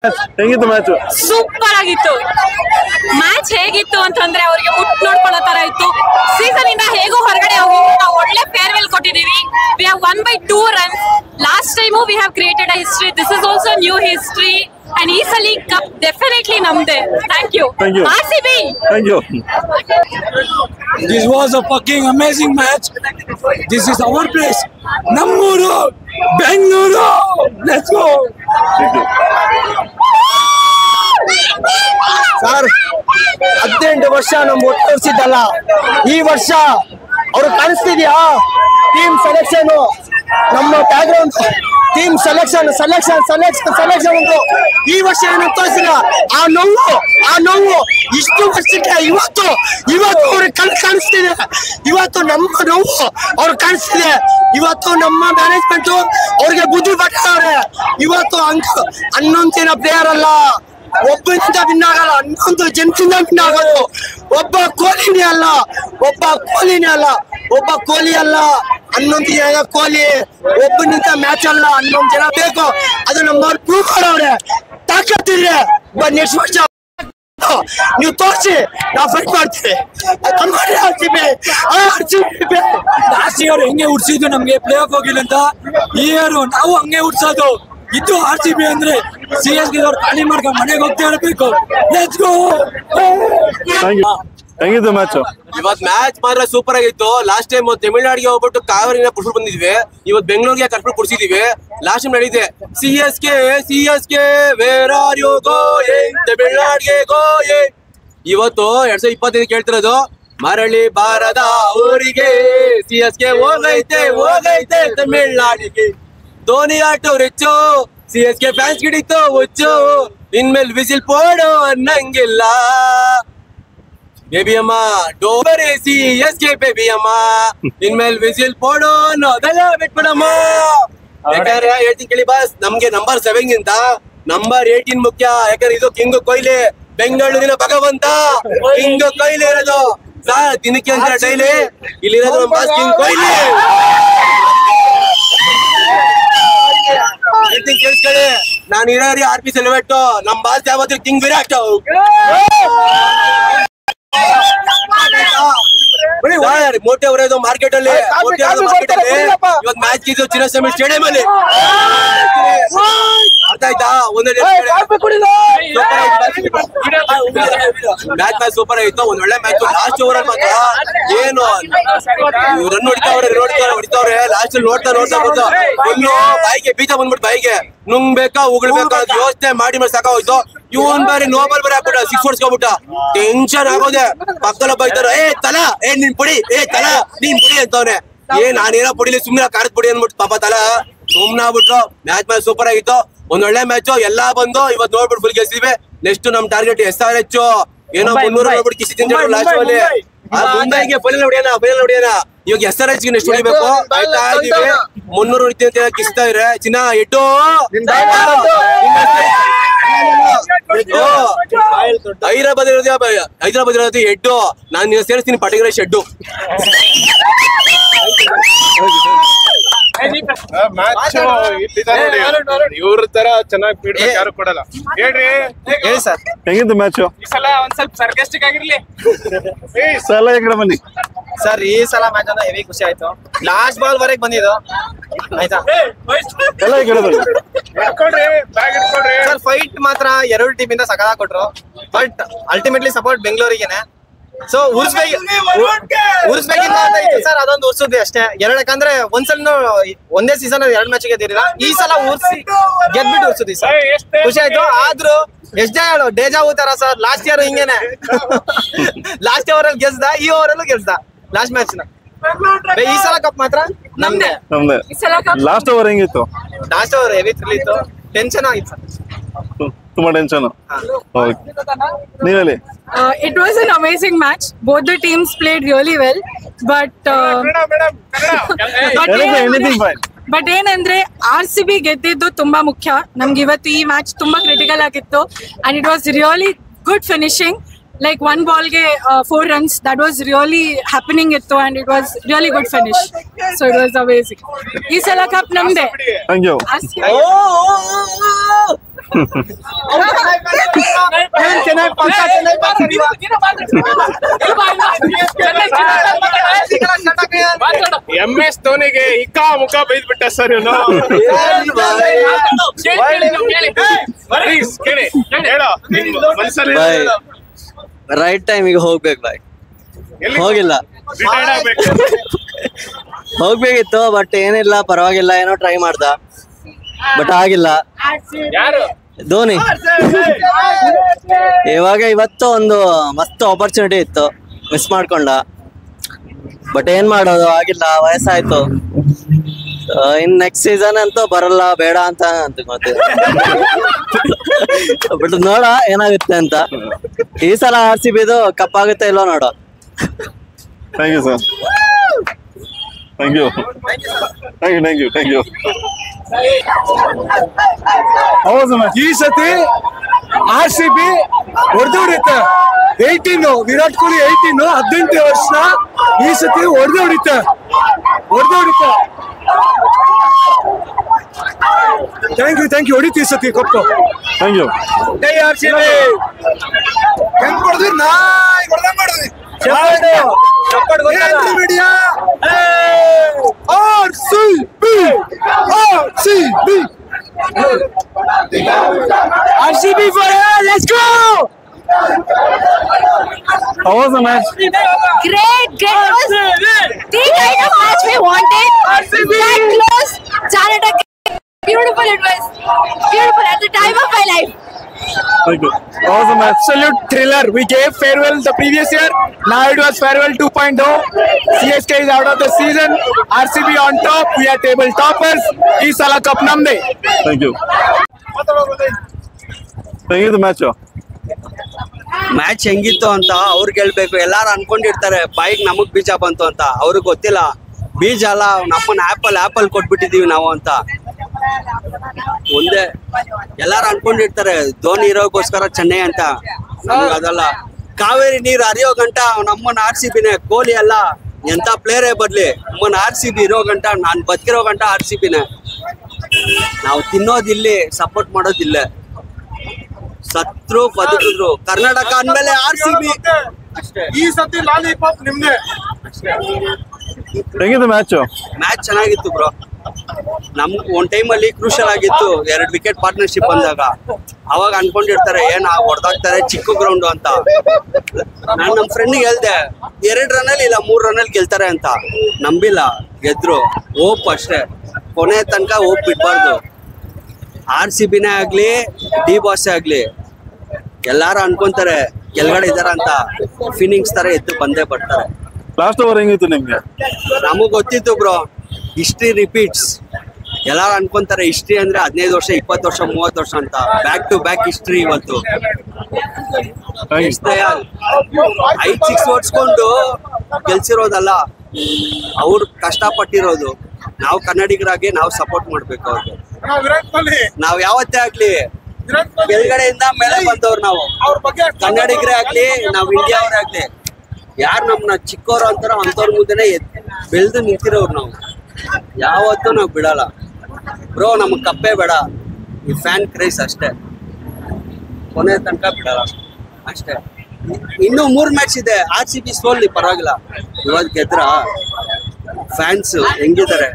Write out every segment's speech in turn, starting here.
ಹೆಂಗಿತ್ತು match? Super ಆಗಿತ್ತು match. ಹೇಗಿತ್ತು ಅಂತಂದ್ರೆ ಅವ್ರಿಗೆ ಮುಟ್ ನೋಡ್ಕೊಳ್ಳೋ ತರ ಇತ್ತು. ಸೀಸನ್ ಇಂದ ಹೇಗೋ ಹೊರಗಡೆ ಹೋಗಿ ನಾವು ಒಳ್ಳೆ ಫೇರ್ವೆಲ್ ಕೊಟ್ಟಿದೀವಿ. We have won by 2 runs. Last time we have created a history. This is also new history and ಈ ಸಲ ಕಪ್ ಡೆಫಿನೆಟ್ಲಿ ನಮ್ದೇ. Thank you RCB. Thank you. This was a fucking amazing match. This is our place. Nammuru, Bengaluru. Let's go. Sir 18 ವರ್ಷ ನಮ್ಗೆ ಒಟ್ಟುಸಿದ್ದಲ್ಲ, ಈ ವರ್ಷ ಅವ್ರು ಕಾಣಿಸ್ತಿದ್ಯಾ? Team selection, ನಮ್ಮ background team selection ಉಂಟು. ಈ ವರ್ಷ ಏನಂತ ತೋರಿಸಿಲ್ಲ. ಆ ನೋವು ಇಷ್ಟು ವರ್ಷಕ್ಕೆ ಇವತ್ತು ಅವ್ರಿಗೆ ಕಾಣಿಸ್ತಿದೆ. ಇವತ್ತು ನಮ್ಮ ನೋವು ಅವ್ರು ಕಾಣಿಸ್ತಿದೆ. ಇವತ್ತು ನಮ್ಮ ಮ್ಯಾನೇಜ್ಮೆಂಟ್ ಅವ್ರಿಗೆ ಬುದ್ಧಿ ಪಟ್ಟವ್ರೆ. ಇವತ್ತು 11 ಜನ ಪ್ಲೇಯರ್ ಅಲ್ಲ, ಒಬ್ಬನಿಂದ ವಿನ್ ಆಗಲ್ಲ, 11 ಜನದಿಂದ ವಿನ್ ಆಗೋದು. ಒಬ್ಬ ಕೊಹ್ಲಿನೇ ಅಲ್ಲ, ಒಬ್ಬ ಕೊಹ್ಲಿ ಅಲ್ಲ, 11 ಜನ ಕೊಹ್ಲಿ. ಒಬ್ಬನಿಂದ ಮ್ಯಾಚ್ ಅಲ್ಲ, 11 ಜನ ಬೇಕು. ಅದು ನಮ್ಮವ್ರು ಪ್ರೂವ್ ಮಾಡೋರೆ. ತಾಕತ್ತಿದ್ರೆ ನೆಕ್ಸ್ಟ್ ವರ್ಷ ನೀವು ತೋರಿಸಿ, ನಾವು ಫೈಟ್ ಮಾಡ್ತೀವಿ. ಲಾಸ್ಟ್ ಇಯರ್ ಹೆಂಗೆ ಉಡ್ಸಿದ್ದು ನಮ್ಗೆ ಪ್ಲೇ ಆಫ್ ಹೋಗಿಲ್ಲ ಅಂತ, ಈ ಇಯರ್ ನಾವು ಹಂಗೆ ಉಡ್ಸೋದು. ಇದು RCB ಅಂದ್ರೆ CSK ಅವ್ರು ಖಾಲಿ ಮಾಡ್ಕೊಂಡು ಮನೆಗೆ ಹೋಗ್ತಾ ಇರಬೇಕು. Let's go. ಹೆಂಗಿತ್ತು ಮ್ಯಾಚ್? ಇವತ್ ಮ್ಯಾಚ್ ಮಾತ್ರ ಸೂಪರ್ ಆಗಿತ್ತು. ಲಾಸ್ಟ್ ಟೈಮ್ ತಮಿಳ್ನಾಡಿಗೆ ಹೋಗ್ಬಿಟ್ಟು ಕಾವೇರಿನ ಕುಡ್ಸ್ಬಿಟ್ಟು ಬಂದಿದ್ವಿ. ಇವತ್ ಬೆಂಗಳೂರಿಗೆ ಕರ್ಕೊಂಡು ಕುಡ್ಸಿದೀವಿ. ಲಾಸ್ಟ್ ಟೈಮ್ ನಡೀತೆ CSK where are you going, ತಮಿಳ್ನಾಡಿಗೆ ಗೋಯಿಂಗ್. ಇವತ್ತು 2025 ಕೇಳ್ತಿರೋದು, ಮರಳಿ ಬಾರದ ಊರಿಗೆ CSK ಹೋಗೈತೆ ತಮಿಳ್ನಾಡಿಗೆ. ಧೋನಿ ಆಟೋ ರಿಚ್ಚು, CSK ಫ್ಯಾನ್ಸ್ ಗಿಡಿತು ಹುಚ್ಚು. ಇನ್ಮೇಲೆ ವಿಸಿಲ್ ಪೋಡು ಅನ್ನಂಗಿಲ್ಲ. ಬೇಬಿ ಅಮ್ಮ ಡೋಬರಿ CSK ಬೇಬಿ ಅಮ್ಮ, ಇನ್ಮೇಲೆ ವಿಸಿಲ್ ಪೋಡು ಅನ್ನೋದೆಲ್ಲ ಬಿಟ್ಬಿಡಮ್ಮ. ಯಾಕಂದ್ರೆ ಹೇಳ್ತೀನಿ ಕೇಳಿ ಬಾಸ್, ನಮ್ಗೆ ನಂಬರ್ 7 ಗಿಂತ ನಂಬರ್ 18 ಮುಖ್ಯ. ಯಾಕಂದ್ರೆ ಇದು ಕಿಂಗ್ ಕೊಹ್ಲಿ, ಬೆಂಗಳೂರಿನ ಭಗವಂತ ಕಿಂಗ್ ಕೊಹ್ಲಿ ಇರೋದು. ದಿನಕ್ಕೆ ಅಂತ ಡೈಲಿ ಇಲ್ಲಿರೋದು ನಮ್ಮ ಬಾಸ್ ಕಿಂಗ್ ಕೊಹ್ಲಿ. ಕೇಳಿಸ್ಕೊಳ್ಳಿ, ನಾನು ಇರೋರಿ RP ಸೆಲೆವೆಟ್, ನಮ್ ಬಾಸ್ ಯಾವತ್ತು ಕಿಂಗ್ ವಿರಾಟ್. ಮೋಟೆ ಹೊರೆಯೋದು ಮಾರ್ಕೆಟ್ ಅಲ್ಲಿ. ಇವತ್ತು ಮ್ಯಾಚ್ ಇದು ಚಿನ್ನಸ್ವಾಮಿ ಸ್ಟೇಡಿಯಂ ಅಲ್ಲಿ. ಅರ್ಥ ಆಯ್ತಾ? ಮ್ಯಾಚ್ ಸೂಪರ್ ಆಯ್ತು. ಒಂದ್ ಒಳ್ಳೆ ಮ್ಯಾಚ್. ಲಾಸ್ಟ್ ಓವರ್ ಅಲ್ಲಿ ಮಾತ್ರ ಏನು ರನ್ ಹೊಡಿತಾವ್ರೆ. ಲಾಸ್ಟ್ ಅಲ್ಲಿ ನೋಡ್ತಾ ಫುಲ್ಲು ಬಾಯಿಗೆ ಬೀಜ ಬಂದ್ಬಿಟ್ಟು ಬಾಯಿಗೆ ನುಂಗ್ಬೇಕಾ ಉಗುಳ್ಬೇಕಾ ಯೋಚನೆ ಮಾಡಿ ಸಾಕಾಗೋಯ್ತು. ಇವನ್ ಬೇರೆ ನೋಬಲ್ ಬೇರೆ ಹಾಕ್ಬಿಟ್ಟ, 6 ಹೊಡ್ಸ್ಕೊಬಿಟ್ಟ. ಟೆನ್ಷನ್ ಆಗೋದೆ. ಪಕ್ಕದಲ್ಲ ಬೈತಾರ, ನೀನ್ ಪುಡಿ, ನೀನ್ ಪುಡಿ ಅಂತವ್ರೆ. ನಾನೇನೋ ಪುಡಿಲಿ ಸುಮ್ನೆ ಕಾರದ ಪುಡಿ ಅಂದ್ಬಿಟ್ಟು ಪಾಪ ತಲ ಸುಮ್ನೆ ಆಗ್ಬಿಟ್ರು. ಮ್ಯಾಚ್ ಸೂಪರ್ ಆಗಿತ್ತು. ಒಂದ್ ಒಳ್ಳೆ ಮ್ಯಾಚ್. ಎಲ್ಲಾ ಬಂದು ಇವತ್ತು ನೋಡ್ಬಿಟ್ಟು ಫುಲ್ ಗೆಲ್ಸಿದ್ವಿ. ನೆಕ್ಸ್ಟ್ ನಮ್ ಟಾರ್ಗೆಟ್ SRH ಏನೋ 300 ನೋಡ್ಬಿಟ್ಟು ಕಿಸಿ ತಿಂದ್ರು ಲಾಸ್ಟ್ ಅಲ್ಲಿ. ಮುಂಬೈಗೆ ಫೈನಲ್ ಹೊಡಿಯೋಣ. ಇವಾಗ SRH ಗೆ ನೆಕ್ಸ್ಟ್ ಹೊಡಿಬೇಕು. ಆಯ್ತಾ ಇದೀವಿ 300 ಹೊಡಿತೀವಿ ಅಂತ ಕಿಸ್ತಾ ಇದ್ರೆ ಚಿನ್ನ ಎಡ್ಡು ಹೈದರಾಬಾದ್ ಇರೋದು ಎಡ್ಡು. ನಾನು ಸೇರಿಸ್ತೀನಿ ಪಟೇಗರ ಶೆಡ್ಡು. ಇವ್ರ ತರ ಚೆನ್ನಾಗಿ ಫೀಡ್ಬ್ಯಾಕ್ ಯಾರು ಕೊಡಲ್ಲ. ಹೇಳಿ ಸರ್, ಹೆಂಗಿತ್ತು ಮ್ಯಾಚ್? ಈ ಸಲ ಒಂದ್ ಸ್ವಲ್ಪ ಸರ್ಕಾಸ್ಟಿಕ್ ಆಗಿರ್ಲಿ ಬನ್ನಿ ಸರ್. ಈ ಸಲ ಮ್ಯಾಚ್ ಅಂದ್ರೆ ಹೆವಿ ಖುಷಿ ಆಯ್ತು. ಲಾಸ್ಟ್ ಬಾಲ್ ವರೆಗೆ ಬಂದಿದ್ದು ಆಯ್ತಾ ಸರ್. ಫೈಟ್ ಮಾತ್ರ 2 ಟೀಮ್ ಇಂದ ಸಖತ್ತಾಗಿ ಕೊಟ್ರು. ಬಟ್ ಅಲ್ಟಿಮೇಟ್ಲಿ ಸಪೋರ್ಟ್ ಬೆಂಗಳೂರಿಗೆನೆ. ಸೊ ಉರ್ಸ್ಬೇಕಿಲ್ಲ ಅಂತ ಇತ್ತು ಸರ್, ಅದೊಂದು ಉರ್ಸುದ್ವಿ ಅಷ್ಟೇ. ಯಾಕಂದ್ರೆ ಒಂದೇ ಸೀಸನ್ 2 ಮ್ಯಾಚ್ ಗೆದ್ದಿರಲಿಲ್ಲ. ಈ ಸಲ ಗೆದ್ಬಿಟ್ಟು ಉರ್ಸುದ್ವಿ ಸರ್. ಖುಷಿ ಆಯ್ತು. ಆದ್ರೂ ಎಷ್ಟೇ ಹೇಳು ಡೇಜಾವು ತರ ಸರ್. ಲಾಸ್ಟ್ ಇಯರ್ ಹಿಂಗೇನೆ ಲಾಸ್ಟ್ ಓವರ್ ಅಲ್ಲಿ ಗೆಲ್ಸ್ದ, ಈ ಓವರ್ ಅಲ್ಲೂ ಗೆಲ್ಸ್ದ ಲಾಸ್ಟ್ ಮ್ಯಾಚ್ ನ. ಈ ಸಲ ಕಪ್ ಮಾತ್ರ ನಮ್ದೇ. ಲಾಸ್ಟ್ ಓವರ್ ಹೆಂಗಿತ್ತು? ಲಾಸ್ಟ್ ಓವರ್ ಹೆವಿ ಥ್ರಿಲ್ ಇತ್ತು. ಟೆನ್ಷನ್ ಆಗಿತ್ತು ಸರ್, ತುಂಬಾ ಟೆನ್ಷನ್. ನೀವಲ್ಲಿ It was an amazing match. Both the teams played really well, but ಏನಂದ್ರೆ RCB ಗೆದ್ದಿದ್ದು ತುಂಬಾ ಮುಖ್ಯ ನಮ್ಗೆ. ಇವತ್ತು ಈ ಮ್ಯಾಚ್ ತುಂಬಾ ಕ್ರಿಟಿಕಲ್ ಆಗಿತ್ತು and it was really good finishing. Like one ball ge 4 runs, that was really happening itto and it was really good finish. So it was amazing. Ee sala cup namde. Thank you. MS ಧೋನಿಗೆ ಇಕ್ಕಾ ಮುಖ ಬೈದ್ಬಿಟ್ಟ sir ಇವನು. Right ಟೈಮಿಗೆ ಹೋಗ್ಬೇಕು ಬಾಯ್. ಹೋಗಿಲ್ಲ, ಹೋಗ್ಬೇಕಿತ್ತು but ಏನಿಲ್ಲ, ಪರವಾಗಿಲ್ಲ, ಏನೋ try ಮಾಡ್ದ ಬಟ್ ಆಗಿಲ್ಲ. ಧೋನಿ ಇವಾಗ ಇವತ್ತು ಒಂದು ಮಸ್ತ್ ಆಪರ್ಚುನಿಟಿ ಇತ್ತು, ಮಿಸ್ ಮಾಡ್ಕೊಂಡ. ಬಟ್ ಏನ್ ಮಾಡೋದು, ಆಗಿಲ್ಲ, ವಯಸ್ಸಾಯ್ತು. ಇನ್ ನೆಕ್ಸ್ಟ್ ಸೀಸನ್ ಅಂತೂ ಬರಲ್ಲ, ಬೇಡ ಅಂತ ಅನ್ಕೊಂತೀವಿ. ಬಟ್ ನೋಡ ಏನಾಗುತ್ತೆ ಅಂತ. ಈ ಸಲ RCB ಕಪ್ ಆಗುತ್ತೆ ಇಲ್ಲೋ ನೋಡ. Thank you sir, thank you, thank you, thank you. ಈ ಸತಿ RCB ಹೊಡೆದೊಡಿತ 18 ವಿರಾಟ್ ಕೊಹ್ಲಿ 18 ವರ್ಷ ಈ ಸತಿ ಹೊಡೆದೊಡಿತ. ಥ್ಯಾಂಕ್ ಯು ಹೊಡಿತಿ ಈ ಸತಿ ಕಪ್ಪು. Thank you. RCB ಹೆಂಗ್ ಹೊಡೆದ್ವಿ, ನಾಯಿ ಹೊಡೆದಂಗ್ ಹೊಡೆದ್ವಿ. RCB forever, let's go! How was the match? Great. It was the kind of match we wanted. That close, Janata. Beautiful it was. Beautiful at the time of my life. Thank you. How was the match? Absolute thriller. We gave farewell the previous year. Now it was farewell 2.0. CSK is out of the season. RCB on top. We are table toppers. Ee sala cup namde. Thank you. ಹೆಂಗಿತ್ತು match? Match ಹೆಂಗಿತ್ತು ಅಂತ ಅವ್ರಿಗೆ ಹೇಳ್ಬೇಕು. ಎಲ್ಲಾರು ಅನ್ಕೊಂಡಿರ್ತಾರೆ ಬಾಯಿಗೆ ನಮಗ್ ಬೀಜ ಬಂತು ಅಂತ, ಅವ್ರಿಗೆ ಗೊತ್ತಿಲ್ಲ. ಬೀಜ ಅಲ್ಲ, ನಮ್ಮನ್ನ ಆಪಲ್ ಕೊಟ್ಬಿಟ್ಟಿದೀವಿ ನಾವು ಅಂತ. ಒಂದೇ ಎಲ್ಲಾರು ಅನ್ಕೊಂಡಿರ್ತಾರೆ ಧೋನಿ ಇರೋಗೋಸ್ಕರ ಚೆನ್ನೈ ಅಂತ. ನಮ್ಗೆ ಅದಲ್ಲ. ಕಾವೇರಿ ನೀರು ಹರಿಯೋ ಗಂಟ ನಮ್ಮನ್ನ RCBನೇ. ಕೊಹ್ಲಿ ಅಲ್ಲ, ಎಂತ ಪ್ಲೇಯರೇ ಬರ್ಲಿ, ನಮ್ಮನ್ನ RCB ಇರೋ ಗಂಟ, ನಾನ್ ಬದುಕಿರೋ ಗಂಟ RCBನೇ. ನಾವು ತಿನ್ನೋದಿಲ್ಲಿ, ಸಪೋರ್ಟ್ ಮಾಡೋದಿಲ್ಲ. ಸತ್ರು ಬದುಕಿದ್ರು ಕರ್ನಾಟಕ ಅಂದ್ಮೇಲೆ RCB. ಈ ಸತಿ ಲಾಲಿಪಾಪ್ ನಿಮ್ದೆ. ಹೆಂಗಿತ್ತು ಮ್ಯಾಚ್? ಮ್ಯಾಚ್ ಚೆನ್ನಾಗಿತ್ತು ಬ್ರೋ. ಒಂದ್ ಟೈಮ್ ಅಲ್ಲಿ ಕ್ರೂಷಲ್ ಆಗಿತ್ತು, 2 ವಿಕೆಟ್ ಪಾರ್ಟ್ನರ್ಶಿಪ್ ಬಂದಾಗ. ಅವಾಗ ಅನ್ಕೊಂಡಿರ್ತಾರೆ ಏನ್ ಹೊಡೆದಾಕ್ತಾರೆ ಚಿಕ್ಕ ಗ್ರೌಂಡ್ ಅಂತ. ನಾನ್ ನಮ್ ಫ್ರೆಂಡ್ಗೆ ಹೇಳ್ದೆ 2 ರನ್ನಲ್ಲಿ ಇಲ್ಲ 3 ರನ್ನಲ್ಲಿ ಗೆಲ್ತಾರೆ ಅಂತ. ನಂಬಿಲ್ಲ, ಗೆದ್ರು. ಹೋಪ್ ಅಷ್ಟೇ, ಕೊನೆ ತನಕ ಹೋಪ್ ಬಿಡ್ಬಾರ್ದು. RCBನೇ ಆಗ್ಲಿ, ಡಿ ಬಾಸೇ ಆಗ್ಲಿ, ಎಲ್ಲಾರು ಅನ್ಕೊಂತಾರೆ ಕೆಳಗಡೆ ಇದಾರ ಅಂತ. ಫೀನಿಂಗ್ಸ್ ತರ ಎದ್ದು ಬಂದೇ ಬರ್ತಾರೆ. ಲಾಸ್ಟ್ ಓವರ್ ಹೆಂಗಿತ್ತು ನಿಮ್ಗೆ? ನಮಗ್ ಗೊತ್ತಿತ್ತು ಬ್ರೋ, ಹಿಸ್ಟ್ರಿ ರಿಪೀಟ್ಸ್. ಎಲ್ಲಾರು ಅನ್ಕೊಂತಾರೆ ಹಿಸ್ಟ್ರಿ ಅಂದ್ರೆ 15 ವರ್ಷ 20 ವರ್ಷ 30 ವರ್ಷ ಅಂತ. ಬ್ಯಾಕ್ ಟು ಬ್ಯಾಕ್ ಹಿಸ್ಟ್ರಿ ಇವತ್ತು. 5-6 ಹೊಡ್ಸ್ಕೊಂಡು ಗೆಲ್ಸಿರೋದಲ್ಲ, ಅವ್ರು ಕಷ್ಟಪಟ್ಟಿರೋದು. ನಾವು ಕನ್ನಡಿಗರಾಗಿ ನಾವು ಸಪೋರ್ಟ್ ಮಾಡ್ಬೇಕು ಅವ್ರಿಗೆ. ನಾವ್ ಯಾವತ್ತೇ ಆಗ್ಲಿ ಕೆಳಗಡೆಯಿಂದ ಮೇಲೆ ಬಂದವ್ರು ನಾವು. ಕನ್ನಡಿಗರೇ ಆಗ್ಲಿ, ನಾವ್ ಇಂಡಿಯಾವರೇ ಆಗ್ಲಿ, ಯಾರು ನಮ್ನ ಚಿಕ್ಕವ್ರು ಅಂತಾರೋ ಅಂತವ್ರ ಮುಂದೆನೆ ಬೆಳೆದು ನಿಂತಿರೋರು ನಾವು. ಯಾವತ್ತೂ ನಾವು ಬಿಡಲ್ಲ ಬ್ರೋ. ನಮಗ್ ಕಪ್ಪೇ ಬೇಡ, ಈ ಫ್ಯಾನ್ ಕ್ರೇಸ್ ಅಷ್ಟೇ. ಕೊನೆ ತನಕ ಬಿಡಲ್ಲ ಅಷ್ಟೇ. ಇನ್ನೂ 3 ಮ್ಯಾಚ್ ಇದೆ. RCB ಸೋಲ್ಲಿ ಪರವಾಗಿಲ್ಲ, ಇವತ್ತು ಗೆದ್ರ ಫ್ಯಾನ್ಸ್ ಹೆಂಗಿದ್ದಾರೆ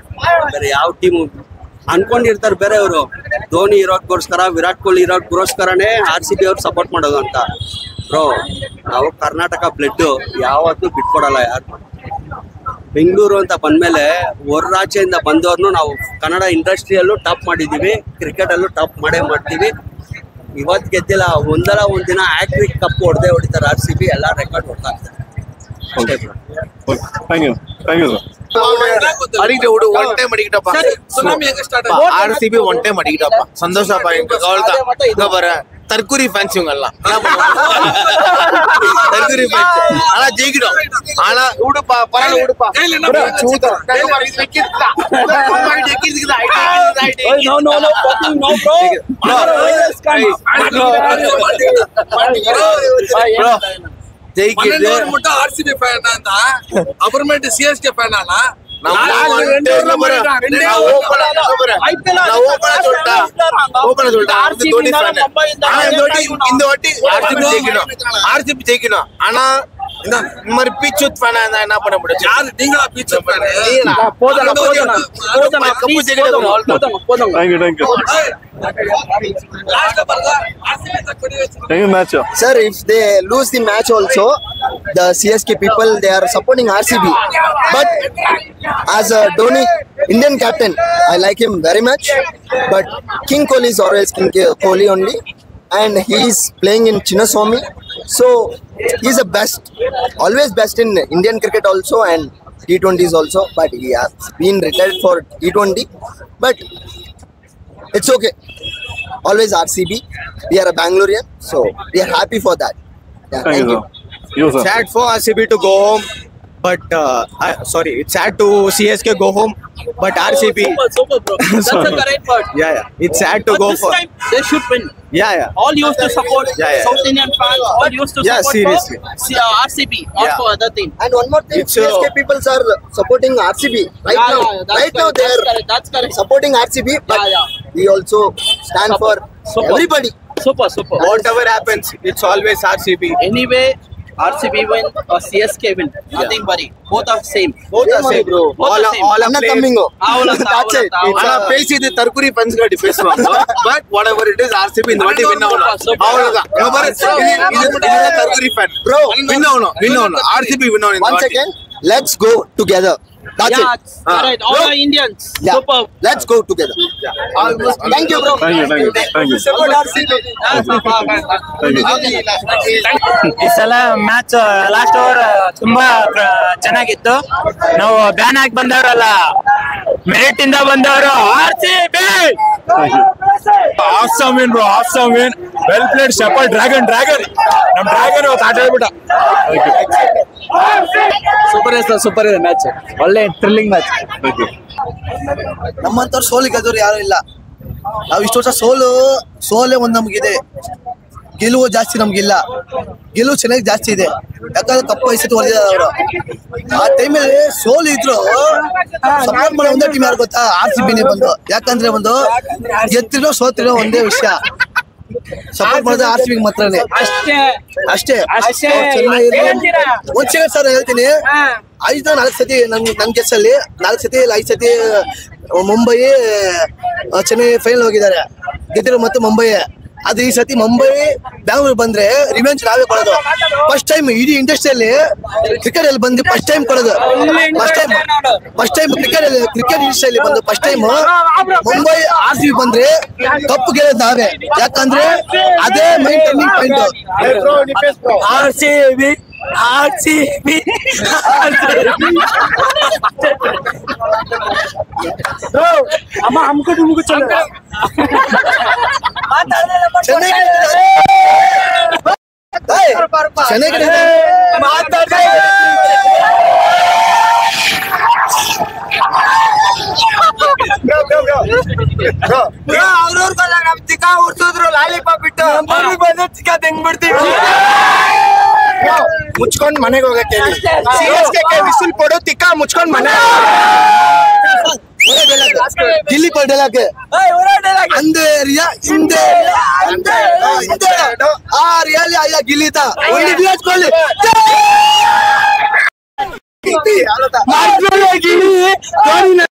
ಬೇರೆ ಯಾವ ಟೀಮು ಅನ್ಕೊಂಡಿರ್ತಾರೆ ಬೇರೆ. ಅವರು ಧೋನಿ ಇರೋದಕ್ಕೋಸ್ಕರ, ವಿರಾಟ್ ಕೊಹ್ಲಿ ಇರೋದಕ್ಕೋಸ್ಕರನೇ RCB ಅವ್ರು ಸಪೋರ್ಟ್ ಮಾಡೋದು ಅಂತ. ಬ್ರೋ, ನಾವು ಕರ್ನಾಟಕ ಬ್ಲಡ್ ಯಾವತ್ತೂ ಬಿಟ್ಕೊಡಲ್ಲ ಯಾರು. ಬೆಂಗಳೂರು ಅಂತ ಬಂದ್ಮೇಲೆ ಹೊರರಾಜ್ಯದಿಂದ ಬಂದವ್ರನ್ನು ನಾವು ಕನ್ನಡ ಇಂಡಸ್ಟ್ರಿಯಲ್ಲೂ ಟಾಪ್ ಮಾಡಿದೀವಿ, ಕ್ರಿಕೆಟಲ್ಲೂ ಟಾಪ್ ಮಾಡೇ ಮಾಡ್ತೀವಿ. ಇವತ್ತು ಗೆದ್ದಿಲ್ಲ, ಒಂದಲ್ಲ ಒಂದಿನ ಹ್ಯಾಟ್ರಿಕ್ ಕಪ್ ಹೊಡಿತಾರೆ RCB. ಎಲ್ಲ ರೆಕಾರ್ಡ್ ಹೊಡ್ತಾರೆ ಅಷ್ಟೇ bro. Thank you, thank you sir. One time ಅಡಿಗಿಟಪ್ಪ RCB ஒன் டைம் அடிக்கிட்டப்பா. சந்தோஷப்பா, எங்க கவலை பாரு. தற்கூரி ஃபேன்ஸ் இவங்க எல்லாம் தற்கூரி ஃபேன்ஸ். ஆனா ஜெயிக்கிடும். ஆனா விடுப்பா, பரவாயில்ல விடுப்பா. மட்டும் RCB ஃபேன் தான், அப்புறமேட்டு CSK ஃபேன் ஆனா ஆனா இந்த மாதிரி பீச்சுத் ஃபேன் என்ன பண்ண முடியும்? யாரு நீங்களா பீச்சுத் fan? Sir, if they lose the match also, the CSK people, they are supporting RCB. But as a Dhoni, Indian captain, I like him very much. But King Kohli is always King Kohli only. And he is playing in Chinnaswamy. So, he's the best. Always best in Indian cricket also and T20s also. But he has been retired for T20. But it's okay. Always RCB. We are a Bangalorean, so we are happy for that. Yeah, Thank you, sir. Sir. Sad for RCB to go home, but sorry, it's sad to CSK go home, but RCB. Super, bro. That's the correct word. Yeah, it's sad to But go this for. time they should win. Yeah. All used to support South Indian fans. All used to support seriously. for RCB, not for other thing. And one more thing, It's, CSK people are supporting RCB right now. Right now they are That's correct. supporting RCB, but we also stand for everybody. Super. Whatever happens, it's always RCB. Anyway, RCB win or CSK win. Nothing worry. Both are same. Both are same, bro. Both are same. All I'm are not players. coming. That's it. ஆனா பேசிது தற்குறி funs கட்டி பேசுவாங்க. But whatever it is, RCB இந்த வாட்டி win ஆகணும். அவ்வளவுதான். இங்க பாரு, இது தற்குறி ஃபன். Bro, வின் ஆகணும். RCB வின் ஆகணும். once again, let's go together. That's it. Correct. All are Indians. Yeah. Super. Let's go together. Thank you, bro. Thank you. Support RCB. ಈ ಸಲ ಮ್ಯಾಚ್ ಲಾಸ್ಟ್ ಓವರ್ ತುಂಬಾ ಚೆನ್ನಾಗಿತ್ತು. ನಾವು ban ಹಾಕಿ ಬಂದವರಲ್ಲ, merit ಇಂದ ಬಂದವರು RCB. Awesome win bro, awesome win. Well played Shepherd. Dragon ನಮ್ dragon ಇವತ್ತು ಆಟ ಆಡ್ಬಿಟ್ಟ. ಸೂಪರ್ ಇದೆ ಮ್ಯಾಚ್. ಒಳ್ಳೆ ಥ್ರಿಲ್ಲಿಂಗ್ ಮ್ಯಾಚ್. ನಮ್ಮಂತವ್ರು ಸೋಲು ಗೆದ್ದವ್ರು ಯಾರು ಇಲ್ಲ. ನಾವು ಇಷ್ಟು ವರ್ಷ ಸೋಲೇ ಒಂದು ನಮ್ಗಿದೆ, ಗೆಲುವು ಜಾಸ್ತಿ ನಮ್ಗಿಲ್ಲ. ಗೆಲುವು ಚೆನ್ನಾಗಿ ಜಾಸ್ತಿ ಇದೆ, ಯಾಕಂದ್ರೆ ಕಪ್ಪು ವಯಸ್ಸು ಹೊಡೆದಿದ್ದಾರೆ ಅವರು. ಆ ಟೈಮಲ್ಲಿ ಸೋಲು ಇದ್ರು ಸಪೋರ್ಟ್ ಮಾಡೋ ಒಂದೇ ಟೀಮ್ ಯಾರು ಗೊತ್ತಾ? RCBನೇ ಬಂದು. ಯಾಕಂದ್ರೆ ಒಂದು ಗೆದ್ದಿರೋ ಸೋತಿರೋ ಒಂದೇ ವಿಷಯ, ಸಪೋರ್ಟ್ ಮಾಡೋದು RCB ಮಾತ್ರನೇ. ಅಷ್ಟೇ. ಒಂದ್ ಸೆಕೆಂಡ್ ಸರ್ ಹೇಳ್ತೀನಿ. 4 ಸತಿ ನನ್ ಗೆಸ್ಸಲ್ಲಿ 4 ಸತಿ 5 ಸತಿ ಮುಂಬೈ ಚೆನ್ನೈ ಫೈನಲ್ ಹೋಗಿದ್ದಾರೆ, ಗೆದ್ದಿರೋ ಮತ್ತೆ ಮುಂಬೈ. ಆದ್ರೆ ಈ ಸತಿ ಮುಂಬೈ ಬ್ಯಾಂಗ್ಳೂರ್ ಬಂದ್ರೆ ರಿವೆಂಜ್ ನಾವೇ ಕೊಡೋದು. ಫಸ್ಟ್ ಟೈಮ್ ಇಡೀ ಇಂಡಸ್ಟ್ರಿಯಲ್ಲಿ ಕ್ರಿಕೆಟ್ ಅಲ್ಲಿ ಬಂದು ಫಸ್ಟ್ ಟೈಮ್ ಕೊಡೋದು. ಫಸ್ಟ್ ಟೈಮ್ ಕ್ರಿಕೆಟ್ ಇಂಡಸ್ಟ್ರಿಯಲ್ಲಿ ಬಂದು ಫಸ್ಟ್ ಟೈಮ್ ಮುಂಬೈ RCB ಬಂದ್ರೆ ಕಪ್ಪು ಗೆಲ್ಲೋದು ನಾವೇ. ಯಾಕಂದ್ರೆ ಅದೇ ಮೈನ್ ಟರ್ನಿಂಗ್ ಪಾಯಿಂಟ್. RCB. ಅಮ್ಮ ಹಮ್ಕು ಡುಮ್ಕು ಚಲ. ಚೆನ್ನಾಗಿ ಅವ್ರವ್ರಿಗೆಲ್ಲ ನಮ್ ಚಿಕ್ಕ ಉಡ್ಸಿದ್ರು ಲಾಲಿಪಾಪ್ ಬಿಟ್ಟು ಬಂದು ಚಿಕ್ಕ ತೆಂಗ್ಬಿಡ್ತೀವಿ. ಮುಚ್ಕೊಂಡ್ ಮನೆಗೆ ಹೋಗಕ್ಕೆ ವಿಸಿಲ್ ಕೊಡು, ತಿಕ್ಕ ಮುಚ್ಕೊಂಡ್ ಮನೆ. ಗಿಲ್ಲಿ ಕೊಡಲಕ್ಕೆ ಅಂದೇ ರಿಯಾ ಹಿಂದೆ ಆ ರಿಯಾಲಿ ಆಯ ಗಿಲ್ಲಿತ ಒಂದು ವಿರಾಟ್ ಕೊಹ್ಲಿ ಗಿಲ್ಲಿ